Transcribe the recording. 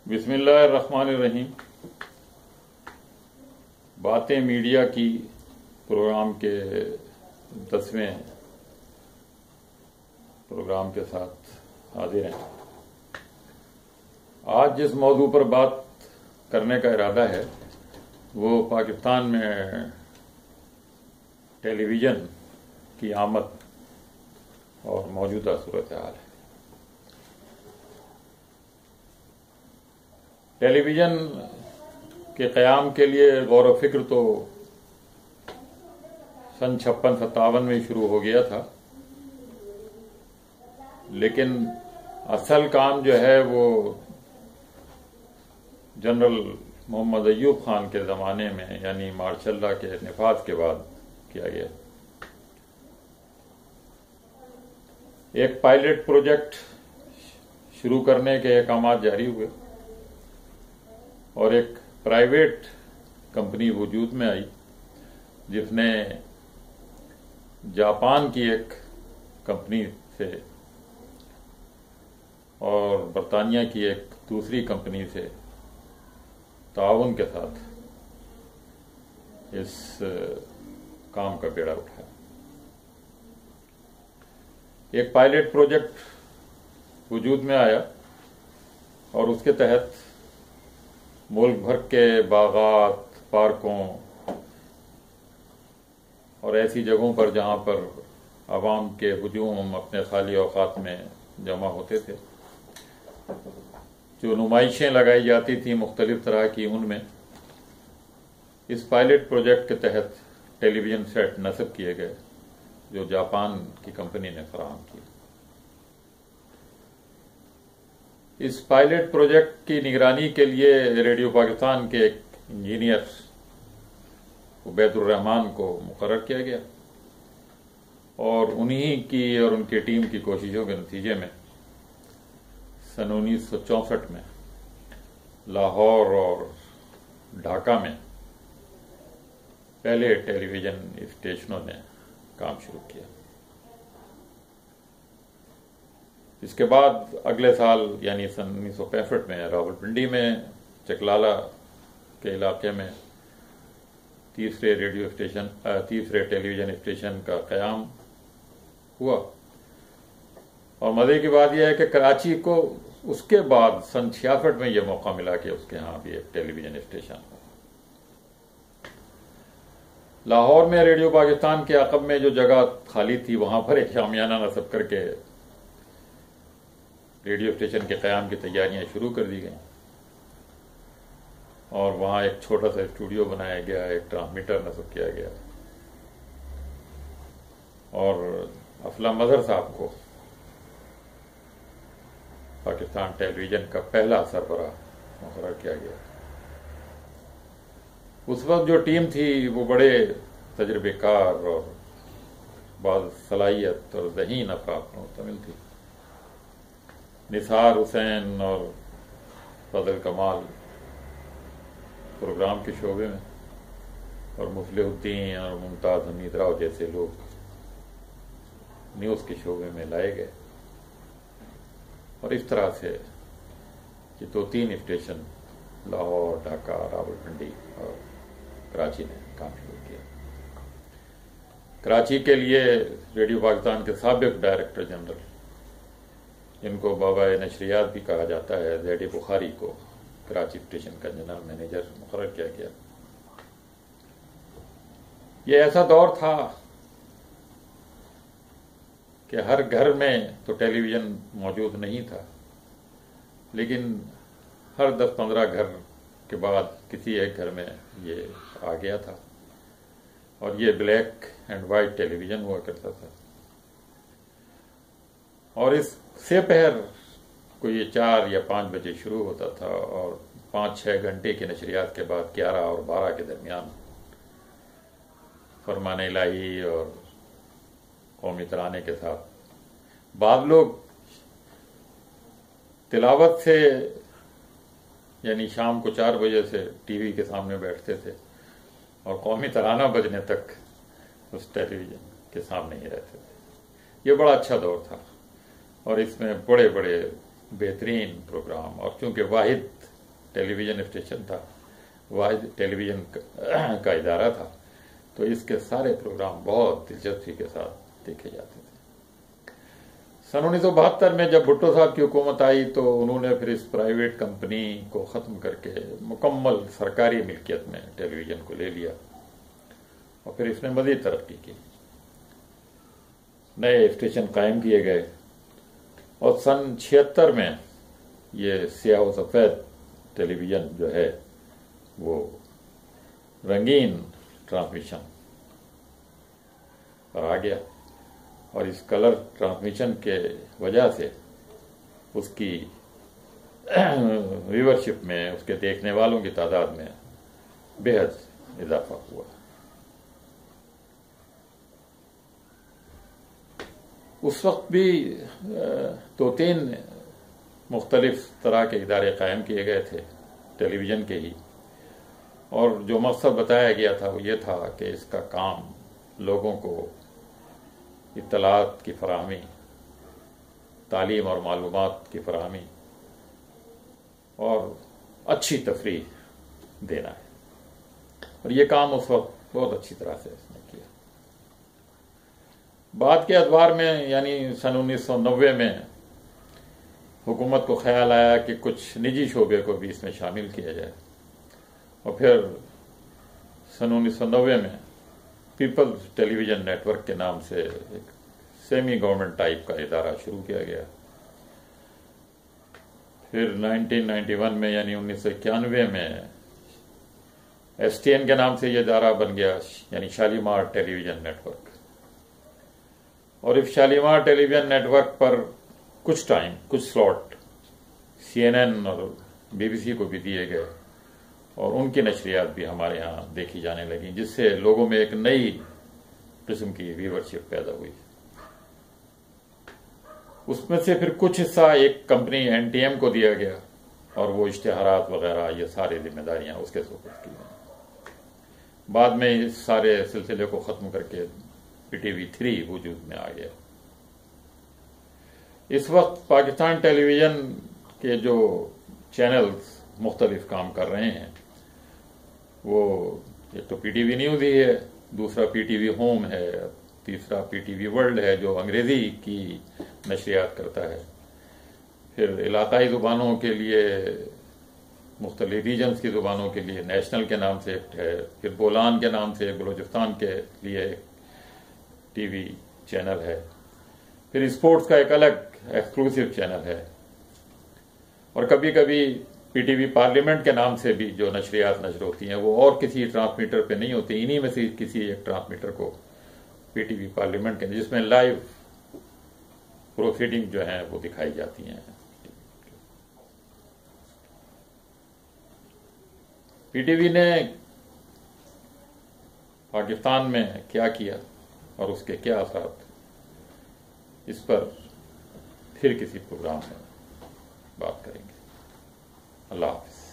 بسم اللہ الرحمن الرحیم۔ باتیں میڈیا کی پروگرام کے 10ویں پروگرام کے ساتھ حاضر ہیں۔ آج جس موضوع پر بات کرنے کا ارادہ ہے وہ پاکستان میں ٹیلی ویژن کی آمد اور موجودہ صورتحال ہے۔ ٹیلی ویژن کے قیام کے لیے غور و فکر تو سن 56-57 میں شروع ہو گیا تھا، لیکن اصل کام جو ہے وہ جنرل محمد ایوب خان کے زمانے میں یعنی مارشل لا کے نفاذ کے بعد کیا گیا۔ ایک پائلٹ پروجیکٹ شروع کرنے کے احکامات جاری ہوئے اور ایک پرائیویٹ کمپنی وجود میں آئی جس نے جاپان کی ایک کمپنی سے اور برطانیہ کی ایک دوسری کمپنی سے تعاون کے ساتھ اس کام کا بیڑا اٹھایا۔ ایک پائلٹ پروجیکٹ وجود میں آیا اور اس کے تحت ملک بھر کے باغات، پارکوں اور ایسی جگہوں پر جہاں پر عوام کے ہجوم اپنے خالی اوقات میں جمع ہوتے تھے، جو نمائشیں لگائی جاتی تھیں مختلف طرح کی، ان میں اس پائلٹ پروجیکٹ کے تحت ٹیلی ویژن سیٹ نصب کیے گئے جو جاپان کی کمپنی نے فراہم کی۔ اس پائلٹ پروجیکٹ کی نگرانی کے لیے ریڈیو پاکستان کے ایک انجینئر عبید الرحمان کو مقرر کیا گیا اور انہی کی اور ان کی ٹیم کی کوششوں کے نتیجے میں سن 1964 میں لاہور اور ڈھاکہ میں پہلے ٹیلی ویژن اسٹیشنوں نے کام شروع کیا۔ اس کے بعد اگلے سال یعنی سن 1965 میں راولپنڈی میں چکلالہ کے علاقے میں تیسرے ٹیلی ویژن اسٹیشن کا قیام ہوا۔ اور مزے کی بات یہ ہے کہ کراچی کو اس کے بعد سن 66 میں یہ موقع ملا کہ اس کے ہاں بھی ایک ٹیلی ویژن اسٹیشن ہو۔ لاہور میں ریڈیو پاکستان کے عقب میں جو جگہ خالی تھی وہاں پر ایک شامیانہ نصب کر کے ریڈیو اسٹیشن کے قیام کی تیاریاں شروع کر دی گئیں اور وہاں ایک چھوٹا سا اسٹوڈیو بنایا گیا، ایک ٹرانسمیٹر نصب کیا گیا اور افضل مظہر صاحب کو پاکستان ٹیلی ویژن کا پہلا سربراہ مقرر کیا گیا۔ اس وقت جو ٹیم تھی وہ بڑے تجربے کار اور بعض صلاحیت اور ذہین افراد پر مشتمل تھی۔ نثار حسین اور فضل کمال پروگرام کے شعبے میں اور مفلح الدین اور ممتاز حمید راؤ جیسے لوگ نیوز کے شعبے میں لائے گئے اور اس طرح سے یہ 2-3 اسٹیشن لاہور، ڈھاکہ، راولپنڈی اور کراچی نے کام شروع کیا۔ کراچی کے لیے ریڈیو پاکستان کے سابق ڈائریکٹر جنرل، جن کو بابا نشریات بھی کہا جاتا ہے، زیڈ بخاری کو کراچی اسٹیشن کا جنرل مینیجر مقرر کیا گیا۔ یہ ایسا دور تھا کہ ہر گھر میں تو ٹیلی ویژن موجود نہیں تھا، لیکن ہر 10-15 گھر کے بعد کسی ایک گھر میں یہ آ گیا تھا اور یہ black and white television ہوا کرتا تھا۔ اور اس سے پہر کوئی 4 یا 5 بجے شروع ہوتا تھا اور 5-6 گھنٹے کی نشریات کے بعد 11 اور 12 کے درمیان فرمان الہی اور قومی ترانے کے ساتھ بعض لوگ تلاوت سے یعنی شام کو 4 بجے سے ٹی وی کے سامنے بیٹھتے تھے اور قومی ترانہ بجنے تک اس ٹیلی ویژن کے سامنے ہی رہتے تھے۔ یہ بڑا اچھا دور تھا اور اس میں بڑے بڑے بہترین پروگرام، اور چونکہ واحد ٹیلی ویژن اسٹیشن تھا، واحد ٹیلی ویژن کا ادارہ تھا، تو اس کے سارے پروگرام بہت دلچسپی کے ساتھ دیکھے جاتے تھے۔ سن 1972 میں جب بھٹو صاحب کی حکومت آئی تو انہوں نے پھر اس پرائیویٹ کمپنی کو ختم کر کے مکمل سرکاری ملکیت میں ٹیلی ویژن کو لے لیا، اور پھر اس نے مزید ترقی کی، نئے اسٹیشن قائم کیے گئے، اور سن 76 میں یہ سیاہ و سفید ٹیلی ویژن جو ہے وہ رنگین ٹرانسمیشن پر آ گیا، اور اس کلر ٹرانسمیشن کے وجہ سے اس کی ویورشپ میں، اس کے دیکھنے والوں کی تعداد میں بے حد اضافہ ہوا۔ اس وقت بھی 2-3 مختلف طرح کے ادارے قائم کیے گئے تھے ٹیلی ویژن کے ہی، اور جو مقصد بتایا گیا تھا وہ یہ تھا کہ اس کا کام لوگوں کو اطلاعات کی فراہمی، تعلیم اور معلومات کی فراہمی اور اچھی تفریح دینا ہے، اور یہ کام اس وقت بہت اچھی طرح سے اس نے کیا۔ بعد کے ادوار میں یعنی سن 1990 میں حکومت کو خیال آیا کہ کچھ نجی شعبے کو بھی اس میں شامل کیا جائے، اور پھر سن 1990 میں پیپلز ٹیلی ویژن نیٹ ورک کے نام سے ایک سیمی گورنمنٹ ٹائپ کا ادارہ شروع کیا گیا۔ پھر 1991 میں یعنی 1991 میں ایس ٹی این کے نام سے یہ ادارہ بن گیا، یعنی شالیمار ٹیلی ویژن نیٹ ورک، اور اس شالیمار ٹیلی ویژن نیٹ ورک پر کچھ ٹائم، کچھ سلاٹ سی این این اور بی بی سی کو بھی دیے گئے، اور ان کی نشریات بھی ہمارے ہاں دیکھی جانے لگیں، جس سے لوگوں میں ایک نئی قسم کی ویورشپ پیدا ہوئی۔ اس میں سے پھر کچھ حصہ ایک کمپنی این ٹی ایم کو دیا گیا، اور وہ اشتہارات وغیرہ یہ ساری ذمہ داریاں اس کے سپرد کی گئیں۔ بعد میں اس سارے سلسلے کو ختم کر کے پی ٹی وی 3 وجود میں آ گیا۔ اس وقت پاکستان ٹیلی ویژن کے جو چینلز مختلف کام کر رہے ہیں وہ ایک تو پی ٹی وی نیوز ہی ہے، دوسرا پی ٹی وی ہوم ہے، تیسرا پی ٹی وی ورلڈ ہے جو انگریزی کی نشریات کرتا ہے، پھر علاقائی زبانوں کے لیے مختلف ریجنز کی زبانوں کے لیے نیشنل کے نام سے ایک ہے، پھر بولان کے نام سے بلوچستان کے لیے ایک ٹی وی چینل ہے، پھر اسپورٹس کا ایک الگ ایکسکلوسیو چینل ہے، اور کبھی کبھی پی ٹی وی پارلیمنٹ کے نام سے بھی جو نشریات نشر ہوتی ہیں وہ اور کسی ٹرانسمیٹر پہ نہیں ہوتی، انہی میں سے کسی ایک ٹرانسمیٹر کو پی ٹی وی پارلیمنٹ کے، جس میں لائیو پروسیڈنگ جو ہیں وہ دکھائی جاتی ہیں۔ پی ٹی وی نے پاکستان میں کیا کیا اور اس کے کیا اثرات، اس پر پھر کسی پروگرام میں بات کریں گے۔ اللہ حافظ۔